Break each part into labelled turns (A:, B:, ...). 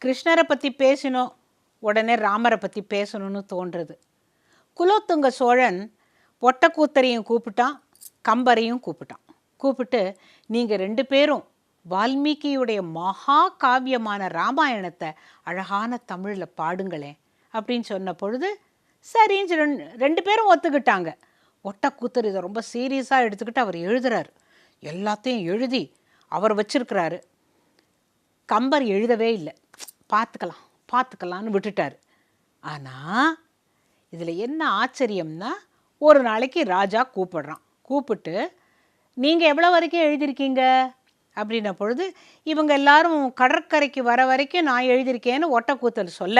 A: கிருஷ்ணரை பற்றி பேசினோம், உடனே ராமரை பற்றி பேசணும்னு தோன்றுறது. குலோத்துங்க சோழன் ஒட்டக்கூத்தரையும் கூப்பிட்டான், கம்பரையும் கூப்பிட்டு நீங்கள் 2 பேரும் வால்மீகியுடைய மகா காவியமான ராமாயணத்தை அழகான தமிழில் பாடுங்களேன் அப்படின்னு சொன்ன பொழுது சரின்னு 2 பேரும் ஒத்துக்கிட்டாங்க. ஒட்டக்கூத்தர் இதை ரொம்ப சீரியஸாக எடுத்துக்கிட்டு அவர் எழுதுறாரு. எல்லாத்தையும் எழுதி அவர் வச்சிருக்கிறாரு. கம்பர் எழுதவே இல்லை, பார்த்துக்கலான்னு விட்டுட்டார். ஆனால் இதில் என்ன ஆச்சரியம்னா, ஒரு நாளைக்கு ராஜா கூப்பிட்டு நீங்கள் எவ்வளோ வரைக்கும் எழுதியிருக்கீங்க அப்படின்ன பொழுது இவங்க எல்லாரும் கடற்கரைக்கு வர வரைக்கும் நான் எழுதியிருக்கேன்னு ஒட்டக்கூத்தர் சொல்ல,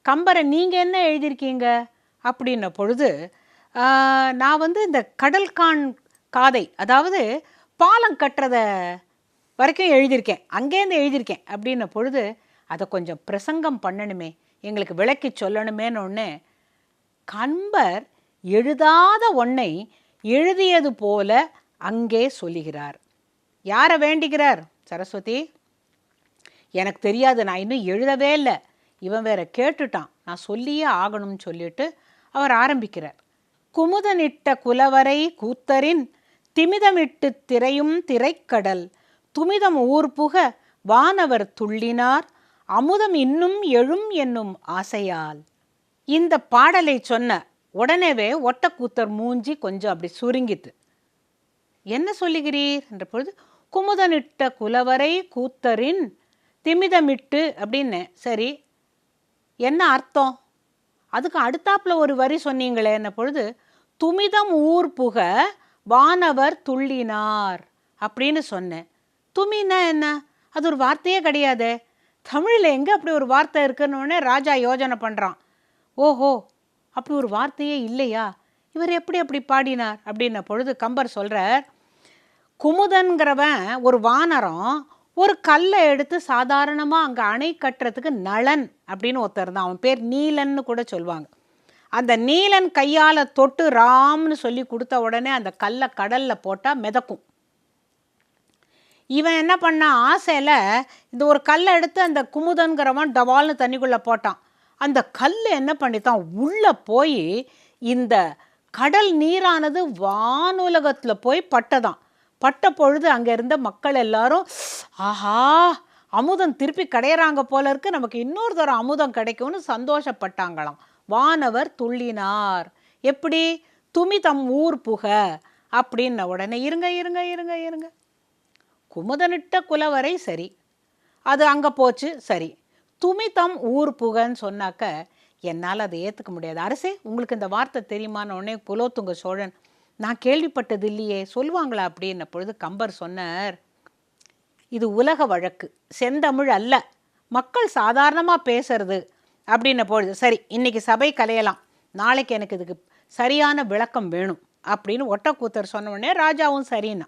A: கம்பரை நீங்கள் என்ன எழுதியிருக்கீங்க அப்படின்ன பொழுது நான் இந்த கடல்கான் காதை, அதாவது பாலம் கட்டுறத வரைக்கும் எழுதியிருக்கேன், அங்கேருந்து எழுதியிருக்கேன் அப்படின்ன பொழுது அதை கொஞ்சம் பிரசங்கம் பண்ணணுமே, எங்களுக்கு விளக்கி சொல்லணுமேன்னு ஒன்று கம்பர் எழுதாத ஒன்றை எழுதியது போல அங்கே சொல்லுகிறார். யாரை வேண்டிக்கிறார்? சரஸ்வதி, எனக்கு தெரியாது, நான் இன்னும் எழுதவே இல்லை, இவன் வேற கேட்டுட்டான், நான் சொல்லியே ஆகணும்னு சொல்லிட்டு அவர் ஆரம்பிக்கிறார். குமுதனிட்ட குலவரை கூத்தரின் திமிதமிட்டு திரையும் திரைக்கடல் துமிதம் ஊர்புக வானவர் துள்ளினார் அமுதம் இன்னும் எழும் என்னும் ஆசையால். இந்த பாடலை சொன்ன உடனேவே ஒட்டக்கூத்தர் மூஞ்சி கொஞ்சம் அப்படி சுருங்கித்து. என்ன சொல்லுகிறீர் என்ற பொழுது, குமுதனிட்ட குலவரை கூத்தரின் திமிதமிட்டு அப்படின்னு. சரி, என்ன அர்த்தம்? அதுக்கு அடுத்தாப்புல ஒரு வரி சொன்னீங்களே என்ன பொழுது, துமிதம் ஊர் புக வானவர் துள்ளினார் அப்படின்னு சொன்னேன். துமின்னா என்ன? அது ஒரு வார்த்தையே கிடையாதே, தமிழில் எங்கே அப்படி ஒரு வார்த்தை இருக்குன்னு ராஜா யோஜனை பண்ணுறான். ஓஹோ, அப்படி ஒரு வார்த்தையே இல்லையா, இவர் எப்படி அப்படி பாடினார் அப்படின்ன பொழுது கம்பர் சொல்கிறார், குமுதன்கிறவன் ஒரு வானரம் ஒரு கல்லை எடுத்து சாதாரணமாக அங்கே அணை கட்டுறதுக்கு நளன் அப்படின்னு ஒருத்தர் தான், அவன் பேர் நீலன்னு கூட சொல்லுவாங்க. அந்த நீலன் கையால் தொட்டு ராம்னு சொல்லி கொடுத்த உடனே அந்த கல்லை கடலில் போட்டால் மிதக்கும். இவன் என்ன பண்ணான், ஆசையில் இந்த ஒரு கல்லை எடுத்து அந்த குமுதன்கிறவன் டவால்னு தண்ணிக்குள்ளே போட்டான். அந்த கல் என்ன பண்ணித்தான், உள்ளே போய் இந்த கடல் நீரானது வானுலகத்தில் போய் பட்டதான். பட்ட பொழுது அங்கே இருந்த மக்கள் எல்லாரும், ஆஹா, அமுதம் திருப்பி கிடையிறாங்க போல இருக்கு, நமக்கு இன்னொரு தரம் அமுதம் கிடைக்கும்னு சந்தோஷப்பட்டாங்களாம். வானவர் துள்ளினார். எப்படி? துமிதம் ஊர் புக அப்படின்ன உடனே இருங்க, குமுதனிட்ட குலவரை சரி, அது அங்கே போச்சு, சரி, துமிதம் ஊர் புகன்னு சொன்னாக்க என்னால் அதை ஏற்றுக்க முடியாது. அரசே, உங்களுக்கு இந்த வார்த்தை தெரியுமான்னு உடனே குலோத்துங்க சோழன், நான் கேள்விப்பட்டது இல்லையே, சொல்லுவாங்களா அப்படின்ன பொழுது கம்பர் சொன்னார், இது உலக வழக்கு, செந்தமிழ் அல்ல, மக்கள் சாதாரணமாக பேசுறது அப்படின்ன பொழுது சரி, இன்றைக்கி சபை கலையலாம், நாளைக்கு எனக்கு இதுக்கு சரியான விளக்கம் வேணும் அப்படின்னு ஒட்டக்கூத்தர் சொன்ன உடனே ராஜாவும் சரின்னா.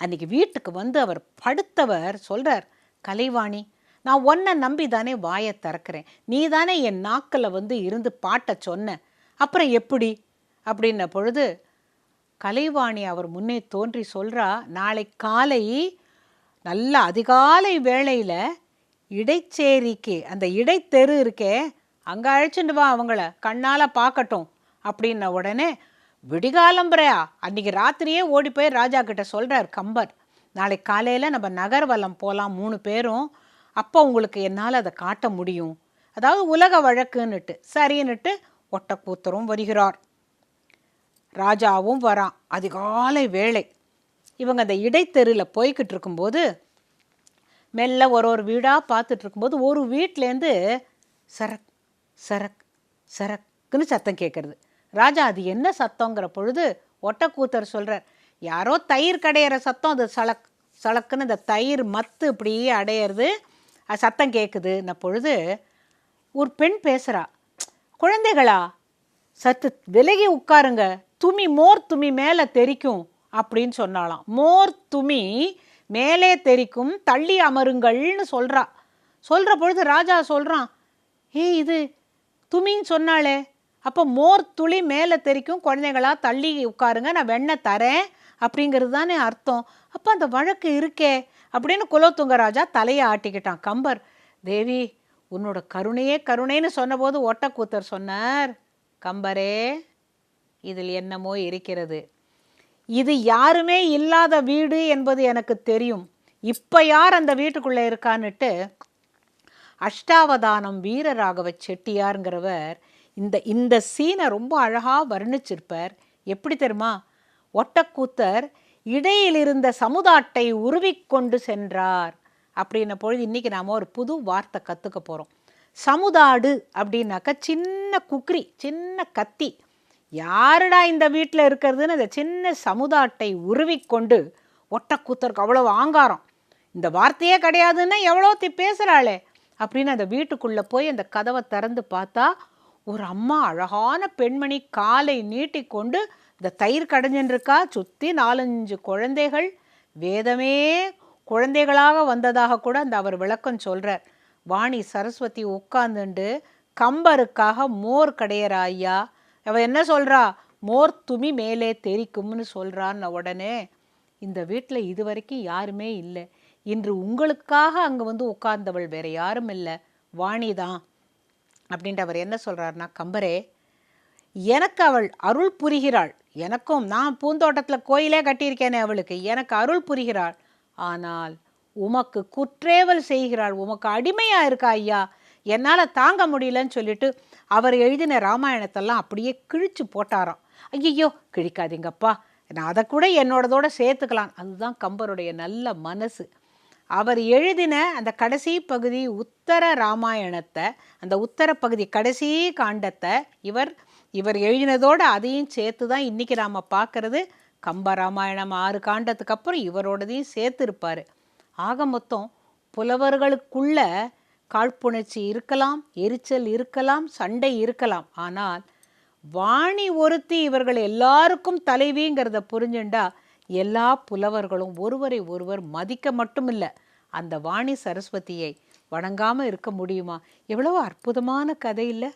A: அன்றைக்கி வீட்டுக்கு வந்து அவர் படுத்தவர் சொல்கிறார், கலைவாணி, நான் உன்னை நம்பி தானே வாயை திறக்கிறேன், நீ தானே என் நாக்கில் இருந்து பாட்டை சொன்ன, அப்புறம் எப்படி அப்படின்ன பொழுது கலைவாணி அவர் முன்னே தோன்றி சொல்கிறா, நாளை காலை நல்ல அதிகாலை வேளையில் இடைச்சேரிக்கு, அந்த இடைத்தெரு இருக்கே, அங்கே அழைச்சிட்டு வா, அவங்கள கண்ணால் பார்க்கட்டும் அப்படின்ன உடனே விடிகாலம்பரையா அன்றைக்கி ராத்திரியே ஓடி போய் ராஜா கிட்ட சொல்கிறார் கம்பர், நாளை காலையில் நம்ம நகர்வலம் போகலாம் 3 பேரும், அப்போ உங்களுக்கு என்னால் அதை காட்ட முடியும், அதாவது உலக வழக்குன்னுட்டு. சரின்னுட்டு ஒட்டக்கூத்தரும் வருகிறார், ராஜாவும் வரான். அதிகாலை வேளை இவங்க அந்த இடைத்தெருவில் போய்கிட்டு இருக்கும்போது மெல்ல ஒரு வீடாக பார்த்துட்டு இருக்கும்போது ஒரு வீட்டிலேருந்து சரக் சரக் சரக்குன்னு சத்தம் கேட்குறது. ராஜா அது என்ன சத்தங்கிற பொழுது ஒட்டக்கூத்தர் சொல்கிறார், யாரோ தயிர் கடையிற சத்தம், அது சலக் சலக்குன்னு இந்த தயிர் மத்து இப்படியே அடையிறது, அது சத்தம் கேட்குதுன்ன பொழுது ஒரு பெண் பேசுகிறா, குழந்தைகளா சத்து விலகி உட்காருங்க, மோர் துமி மேலே தெரிக்கும் அப்படின்னு சொன்னாலாம். மோர் துமி மேலே தெரிக்கும், தள்ளி அமருங்கள்னு சொல்கிற பொழுது ராஜா சொல்கிறான், இது துமின்னு சொன்னாலே, அப்போ மோர் துளி மேலே தெரிக்கும், குழந்தைகளா தள்ளி உட்காருங்க, நான் வெண்ணெய் தரேன் அப்படிங்கிறது தானே அர்த்தம். அப்போ அந்த வழக்கு இருக்கே அப்படின்னு குலோத்துங்க ராஜா தலையை ஆட்டிக்கிட்டான். கம்பர், தேவி உன்னோட கருணையே கருணைன்னு சொன்னபோது ஒட்டக்கூத்தர் சொன்னார், கம்பரே இதில் என்னமோ இருக்கிறது. இது யாருமே இல்லாத வீடு என்பது எனக்கு தெரியும். இப்போ யார் அந்த வீட்டுக்குள்ளே இருக்கான்னுட்டு அஷ்டாவதானம் வீரராகவ செட்டியாருங்கிறவர் இந்த சீனை ரொம்ப அழகாக வர்ணிச்சிருப்பார். எப்படி தெரியுமா? ஒட்டக்கூத்தர் இடையில் இருந்த சமுதாட்டை உருவிக்கொண்டு சென்றார் அப்படின்ன பொழுது இன்றைக்கி நாம் ஒரு புது வார்த்தை கற்றுக்க போகிறோம். சமுதாடு அப்படின்னாக்கா சின்ன குக்ரி, சின்ன கத்தி. யாருடா இந்த வீட்டில் இருக்கிறதுன்னு அந்த சின்ன சமுதாட்டை உருவிக்கொண்டு, ஒட்டக்கூத்தருக்கு அவ்வளோ ஆங்காரம், இந்த வார்த்தையே கிடையாதுன்னா எவ்வளோ பேசுகிறாளே அப்படின்னு அந்த வீட்டுக்குள்ளே போய் அந்த கதவை திறந்து பார்த்தா ஒரு அம்மா, அழகான பெண்மணி, காலை நீட்டி கொண்டு இந்த தயிர் கடைஞ்சின்றிருக்கா. சுற்றி 4-5 குழந்தைகள், வேதமே குழந்தைகளாக வந்ததாக கூட அந்த அவர் விளக்கம் சொல்கிறார். வாணி சரஸ்வதி உட்கார்ந்துண்டு கம்பருக்காக மோர் கடையிறா ஐயா. அவள் என்ன சொல்கிறா? மோர் துமி மேலே தெரிக்கும்னு சொல்கிறான்னு உடனே, இந்த வீட்டில் இது வரைக்கும் யாருமே இல்லை, இன்று உங்களுக்காக அங்கே வந்து உட்கார்ந்தவள் வேற யாரும் இல்லை, வாணி தான் அப்படின்ட்டு அவர் என்ன சொல்கிறாருன்னா, கம்பரே எனக்கு அவள் அருள் புரிகிறாள், எனக்கும் நான் பூந்தோட்டத்தில் கோயிலே கட்டியிருக்கேனே அவளுக்கு, எனக்கு அருள் புரிகிறாள். ஆனால் உமக்கு குற்றேவல் செய்கிறாள், உமக்கு அடிமையாக இருக்கா ஐயா, என்னால் தாங்க முடியலன்னு சொல்லிட்டு அவர் எழுதின ராமாயணத்தெல்லாம் அப்படியே கிழிச்சு போட்டாராம். ஐயோ கிழிக்காதீங்கப்பா, நான் அதை கூட என்னோடதோடு சேர்த்துக்கலாம். அதுதான் கம்பருடைய நல்ல மனசு. அவர் எழுதின அந்த கடைசி பகுதி உத்தர ராமாயணத்தை, அந்த உத்தர பகுதி கடைசி காண்டத்தை இவர் எழுதினதோடு அதையும் சேர்த்து தான் இன்றைக்கி நாம் பார்க்குறது. கம்ப ராமாயணம் 6 காண்டத்துக்கு அப்புறம் இவரோடதையும் சேர்த்து இருப்பார். ஆக மொத்தம் புலவர்களுக்குள்ள காழ்ப்புணர்ச்சி இருக்கலாம், எரிச்சல் இருக்கலாம், சண்டை இருக்கலாம். ஆனால் வாணி ஒருத்தி இவர்கள் எல்லாருக்கும் தலைவிங்கிறத புரிஞ்சுண்டா எல்லா புலவர்களும் ஒருவரை ஒருவர் மதிக்க மட்டும் இல்லை, அந்த வாணி சரஸ்வதியை வணங்காமல் இருக்க முடியுமா? எவ்வளோ அற்புதமான கதை இல்லை?